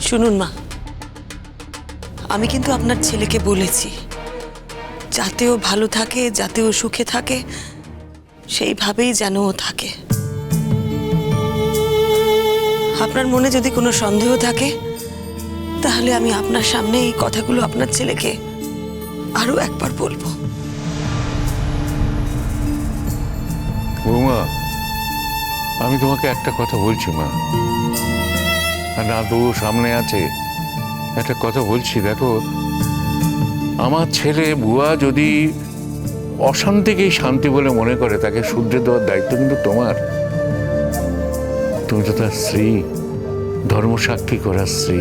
শুনুন মা, আমি কিন্তু আপনার ছেলেকে বলেছি যাতে ও ভালো থাকে, যাতে ও সুখে থাকে, সেইভাবেই যেন ও থাকে। আপনার মনে যদি কোনো সন্দেহ থাকে তাহলে আমি আপনার সামনে এই কথাগুলো আপনার ছেলেকে আরো একবার বলবো। বৌমা, আমি তোমাকে একটা কথা বলছি মা, না তো সামনে আছে, একটা কথা বলছি। দেখো, আমার ছেলে বুয়া যদি অশান্তিকেই শান্তি বলে মনে করে, তাকে শুধরে দেওয়ার দায়িত্ব কিন্তু তোমার। তুমি তো তার স্ত্রী, ধর্মসাক্ষী করার স্ত্রী।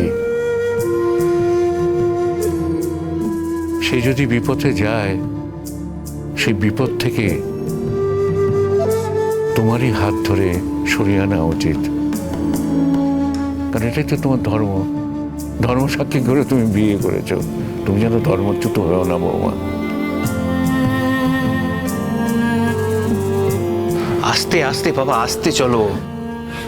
সে যদি বিপদে যায়, সেই বিপদ থেকে তোমারই হাত ধরে সরিয়ে আনা উচিত, কারণ এটাই তো তোমার ধর্ম। ধর্মসাক্ষী করে তুমি বিয়ে করেছো, তুমি যেন ধর্মচ্যুত হও না বৌমা। আস্তে আস্তে বাবা, আস্তে চলো।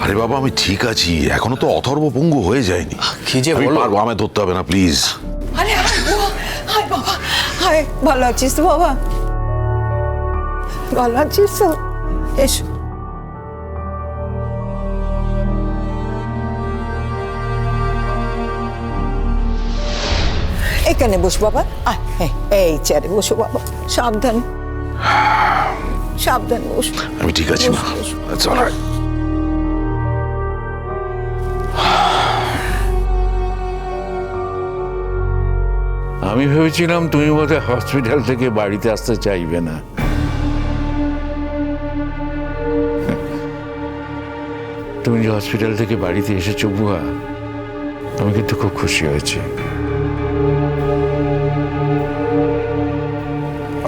আরে বাবা, আমি ঠিক আছি, এখনো তো অথর্ব পঙ্গু হয়ে যায়নি। কি যে আমি বলো। পারবো, আমায় ধরতে হবে না প্লিজ। আরে হায় বাবা, হায়, ভালো আছিস তো বাবা? ভালো আছিস তো? এসো। এখানে বস বাবা, এই চেয়ারে বসো বাবা, সাবধানে সাবধানে বসো। আমি ঠিক আছি মা। বসো, বসো। That's all right. আমি ভেবেছিলাম তুমি বোধহয় হসপিটাল থেকে বাড়িতে আসতে চাইবে না। তুমি যে হসপিটাল থেকে বাড়িতে এসেছো বুয়া, আমি কিন্তু খুব খুশি হয়েছি।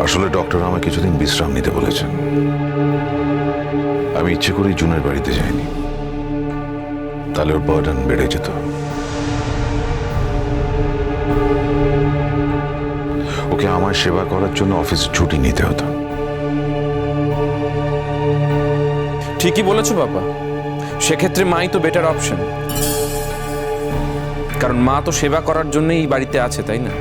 আসলে ডক্টর আমায় কিছুদিন বিশ্রাম নিতে বলেছেন। আমি ইচ্ছে করেই জুনের বাড়িতে যাইনি, তাহলে ওর বার্ডেন বেড়ে যেত। ওকে আমার সেবা করার জন্য অফিসে ছুটি নিতে হতো। ঠিকই বলেছো বাবা, সেক্ষেত্রে মাই তো বেটার অপশন, কারণ মা তো সেবা করার জন্যই এই বাড়িতে আছে, তাই না?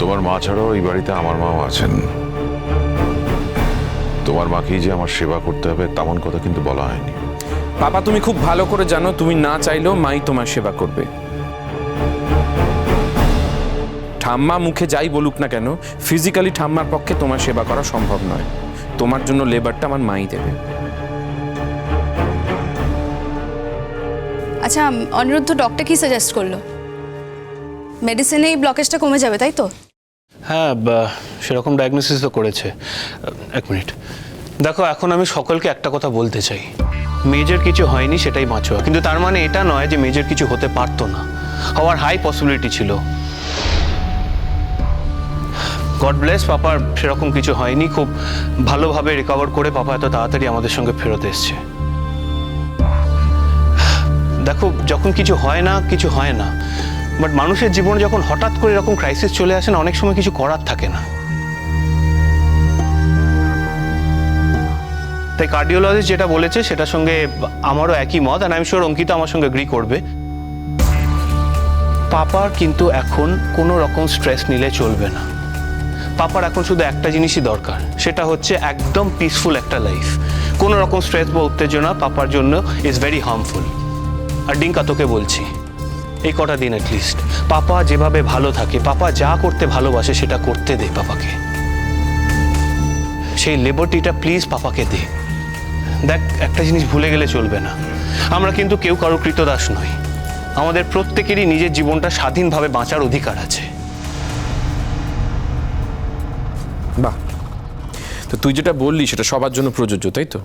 তোমার মা ছাড়াও এই বাড়িতে আমার মাও আছেন। তোমার মাকেই যে আমার সেবা করতে হবে তেমন কথা কিন্তু বলা হয়নি। বাবা, তুমি খুব ভালো করে জানো তুমি না চাইলেও মাই তোমার সেবা করবে। ঠাম্মা মুখে যাই বলুক না কেন, ফিজিক্যালি ঠাম্মার পক্ষে তোমার সেবা করা সম্ভব নয়। তোমার জন্য লেবারটা আমার মাই দেবে। আচ্ছা অনিরুদ্ধ, ডক্টর কি সাজেস্ট করলো? মেডিসিনে এই ব্লকেজটা কমে যাবে, তাই তো? হ্যাঁ, সেরকম ডায়াগনোসিস তো করেছে। এক মিনিট, দেখো, এখন আমি সকলকে একটা কথা বলতে চাই, মেজর কিছু হয়নি, সেটাই বাঁচোয়া। কিন্তু তার মানে এটা নয় যে মেজর কিছু হতে পারতো না, হওয়ার হাই পসিবিলিটি ছিল। গড ব্লেস, পাপার সেরকম কিছু হয়নি, খুব ভালোভাবে রিকভার করে পাপা এত তাড়াতাড়ি আমাদের সঙ্গে ফেরত এসছে। দেখো, যখন কিছু হয় না, কিছু হয় না, বাট মানুষের জীবনে যখন হঠাৎ করে এরকম ক্রাইসিস চলে আসে না, অনেক সময় কিছু করার থাকে না। তাই কার্ডিওলজিস্ট যেটা বলেছে সেটার সঙ্গে আমারও একই মত, and I am sure Ankita আমার সঙ্গে এগ্রি করবে। পাপার কিন্তু এখন কোনো রকম স্ট্রেস নিলে চলবে না। পাপার এখন শুধু একটা জিনিসই দরকার, সেটা হচ্ছে একদম পিসফুল একটা লাইফ। কোনো রকম স্ট্রেস বা উত্তেজনা পাপার জন্য ইজ ভেরি হার্মফুল। আর ডিঙ্কা, তোকে বলছি, এই কটা দিন অ্যাটলিস্ট পাপা যেভাবে ভালো থাকে, পাপা যা করতে ভালোবাসে সেটা করতে দে পাপাকে। সেই লিবার্টিটা প্লিজ পাপাকে দে। দেখ, একটা জিনিস ভুলে গেলে চলবে না, আমরা কিন্তু কেউ কারো কৃতদাস নই। আমাদের প্রত্যেকেরই নিজের জীবনটা স্বাধীনভাবে বাঁচার অধিকার আছে। বাহ, তো তুই যেটা বললি সেটা সবার জন্য প্রযোজ্য, তাই তো?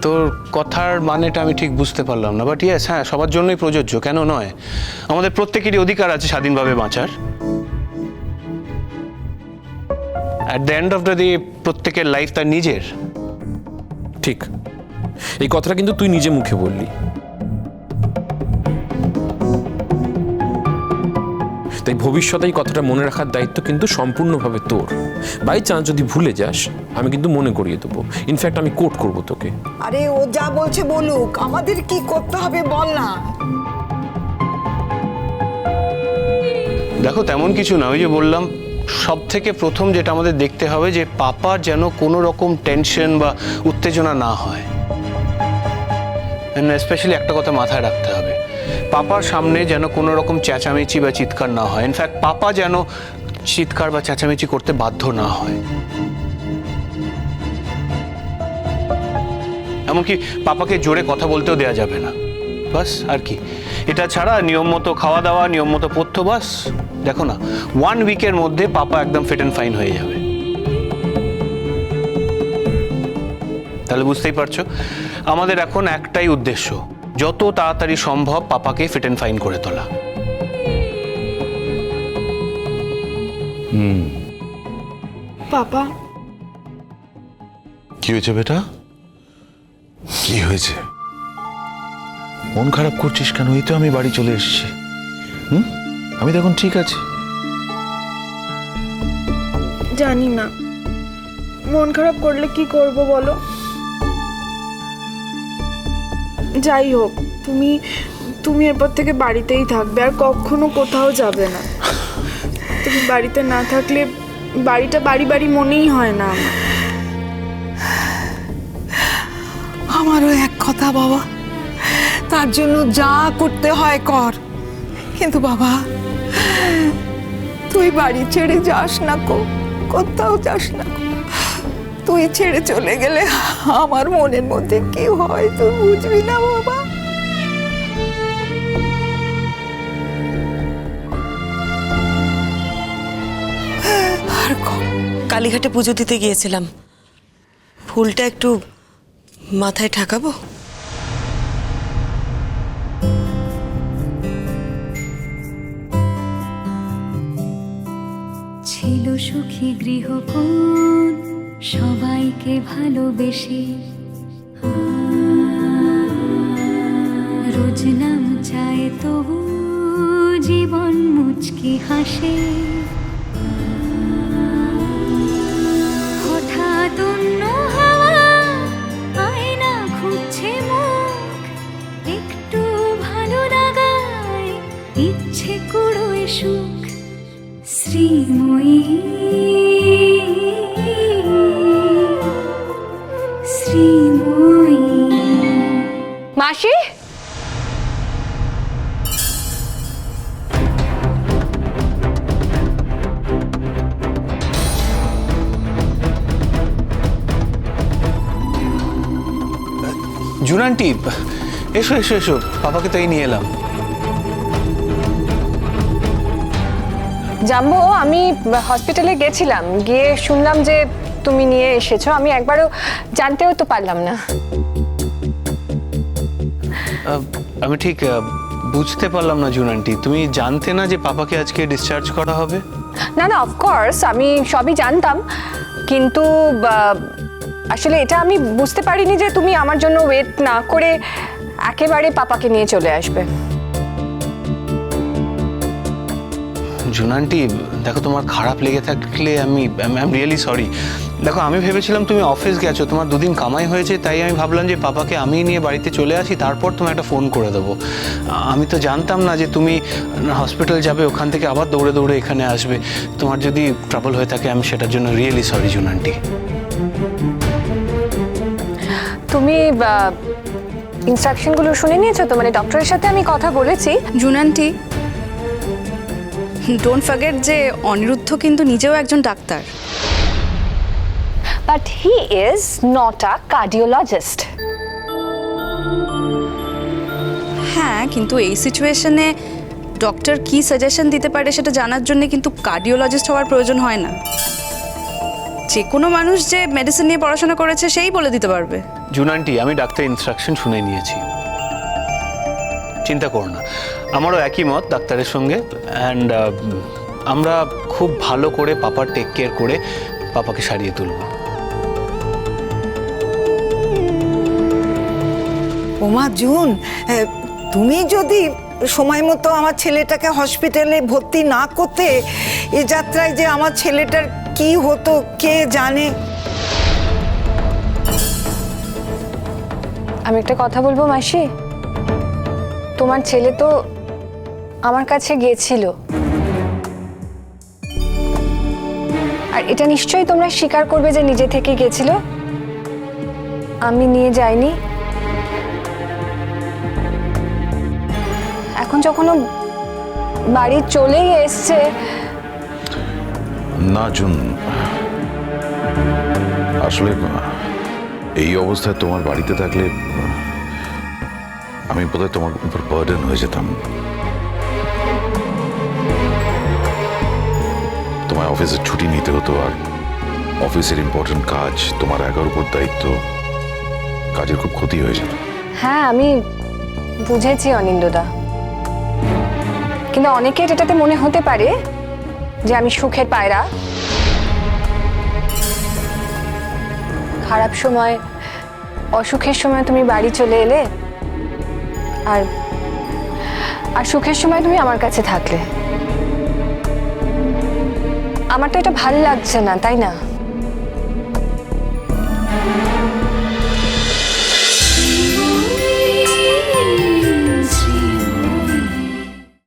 তোর কথার মানেটা আমি ঠিক বুঝতে পারলাম না, বাট ইয়েস, হ্যাঁ, সবার জন্যই প্রযোজ্য, কেন নয়? আমাদের প্রত্যেকেরই অধিকার আছে স্বাধীনভাবে বাঁচার। At the end of the day প্রত্যেকের লাইফ তার নিজের। ঠিক, এই কথাটা কিন্তু তুই নিজে মুখে বললি। তাই ভবিষ্যতে এই কথাটা মনে রাখার দায়িত্ব কিন্তু সম্পূর্ণভাবে তোর। বাই চান্স যদি ভুলে যাস, আমি কিন্তু মনে করিয়ে দেবো। ইনফ্যাক্ট আমি কোর্ট করবো তোকে। আরে ও যা বলছে বলুক, আমাদের কি করতে হবে বল না। দেখো তেমন কিছু না, ওই যে বললাম, সব থেকে প্রথম যেটা আমাদের দেখতে হবে যে পাপার যেন কোনো রকম টেনশন বা উত্তেজনা না হয়। স্পেশালি একটা কথা মাথায় রাখতে হবে, পাপার সামনে যেন কোনো রকম চেঁচামেচি বা চিৎকার না হয়। ইনফ্যাক্ট পাপা যেন চিৎকার বা চেঁচামেচি করতে বাধ্য না হয়। এমনকি পাপাকে জোরে কথা বলতেও দেওয়া যাবে না, বাস। আর কি, এটা ছাড়া নিয়ম মতো খাওয়া দাওয়া, নিয়ম মতো পথ্য, বাস। দেখো না, 1 উইকের মধ্যে পাপা একদম ফিট অ্যান্ড ফাইন হয়ে যাবে। তাহলে বুঝতেই পারছো, আমাদের এখন একটাই উদ্দেশ্য, যত তাড়াতাড়ি সম্ভব পাপাকে ফিট অ্যান্ড ফাইন করে তোলা। পাপা, কি হয়েছে বেটা? কি হয়েছে? মন খারাপ করছিস কেন? এই তো আমি বাড়ি চলে এসেছি। আমি তো এখন ঠিক আছি। জানি না মন খারাপ করলে কি করব বলো। যাই হোক, তুমি এরপর থেকে বাড়িতেই থাকবে, আর কখনো কোথাও যাবে না। তুমি বাড়িতে না থাকলে বাড়িটা বাড়ি বাড়ি মনেই হয় না আমার। আমারও এক কথা বাবা, তার জন্য যা করতে হয় কর, কিন্তু বাবা তুই বাড়ি ছেড়ে যাস না, কোথাও যাস না। তুই ছেড়ে চলে গেলে আমার মনের মধ্যে কি হয় তুই বুঝবি না বাবা। আর কালীঘাটে পুজো দিতে গিয়েছিলাম, ফুলটা একটু মাথায় ঠাকাবো? ছিল সুখী গৃহকোণ, সবাইকে ভালোবেসে, রোজ নাম চায় তবু জীবন মুচকি হাসে। হঠাৎ অন্য হাওয়া আয়না খুঁজছে মুখ, একটু ভালো লাগায় ইচ্ছে কুড়োয় সুখ। শ্রীময়ী, শ্রীময়ী। মাসি, জুনান্টি, এসো এসো এসো, পাপাকে তো এই নিয়ে এলাম। জাম্বো, আমি হসপিটালে গেছিলাম, গিয়ে শুনলাম যে তুমি নিয়ে এসেছো। আমি একবারও জানতেও তো পারলাম না। আমি ঠিক বুঝতে পারলাম না জুনান্টি, তুমি জানতে না যে পাপাকে আজকে ডিসচার্জ করা হবে? না না, অফকোর্স আমি সবই জানতাম, কিন্তু আসলে এটা আমি বুঝতে পারিনি যে তুমি আমার জন্য ওয়েট না করে একেবারে পাপাকে নিয়ে চলে আসবে। জুনান্টি, দেখো, তোমার খারাপ লেগে থাকলে আই এম রিয়েলি সরি। দেখো, আমি ভেবেছিলাম তুমি অফিস গেছো, তোমার 2 দিন কামাই হয়েছে, তাই আমি ভাবলাম যে পাপাকে আমি নিয়ে বাড়িতে চলে আসি, তারপর তোমায় একটা ফোন করে দেবো। আমি তো জানতাম না যে তুমি হসপিটাল যাবে, ওখান থেকে আবার দৌড়ে দৌড়ে এখানে আসবে। তোমার যদি ট্রাবল হয়ে থাকে, আমি সেটার জন্য রিয়েলি সরি জুনান্টি। তুমি ইনস্ট্রাকশনগুলো শুনে নিয়েছো তো? মানে ডক্টরের সাথে আমি কথা বলেছি। জুনান্টি, ডোন্ট ফরগেট যে অনিরুদ্ধ কিন্তু নিজেও একজন doctor. But he is not a cardiologist. হ্যাঁ, কিন্তু এই সিচুয়েশনে ডক্টর কি সাজেশন দিতে পারে সেটা জানার জন্য কিন্তু কার্ডিওলজিস্ট হওয়ার প্রয়োজন হয় না। যে কোনো মানুষ যে মেডিসিন নিয়ে পড়াশোনা করেছে সেই বলে দিতে পারবে। জুনান্টি, আমি ডাক্তার ইনস্ট্রাকশন শুনে নিয়েছি, চিন্তা করো না। আমারও একই মত ডাক্তারের সঙ্গে, অ্যান্ড আমরা খুব ভালো করে পাপার টেক কেয়ার করে পাপাকে সারিয়ে তুলব। ওমা জুন, তুমি যদি সময় মতো আমার ছেলেটাকে হসপিটালে ভর্তি না করতে এ যাত্রায় যে আমার ছেলেটার কি হতো কে জানে। আমি একটা কথা বলবো মাসি, তোমার ছেলে তো আমার কাছে গিয়েছিল, আর এটা নিশ্চয়ই তোমরা স্বীকার করবে যে নিজে থেকে গেছিল, আমি নিয়ে যাইনি। এখন যখন ও বাড়ি চলেই এসছে। না জুন, আসলে এই অবস্থায় তোমার বাড়িতে থাকলে আমি বোধহয় তোমার উপর বার্ডেন হয়ে যেতাম। তোমার অফিসের ছুটি নিতে হতো, আর অফিসের ইম্পর্টেন্ট কাজ, তোমার একার উপর দায়িত্ব, কাজের খুব ক্ষতি হয়ে যেত। হ্যাঁ আমি বুঝেছি অনিন্দদা, কিন্তু অনেকের এটাতে মনে হতে পারে যে আমি সুখের পায়রা, খারাপ সময় অসুখের সময় তুমি বাড়ি চলে এলে, আর আর সুখের সময় তুমি আমার কাছে থাকলে। আমার তো এটা ভাল লাগছে না, তাই না?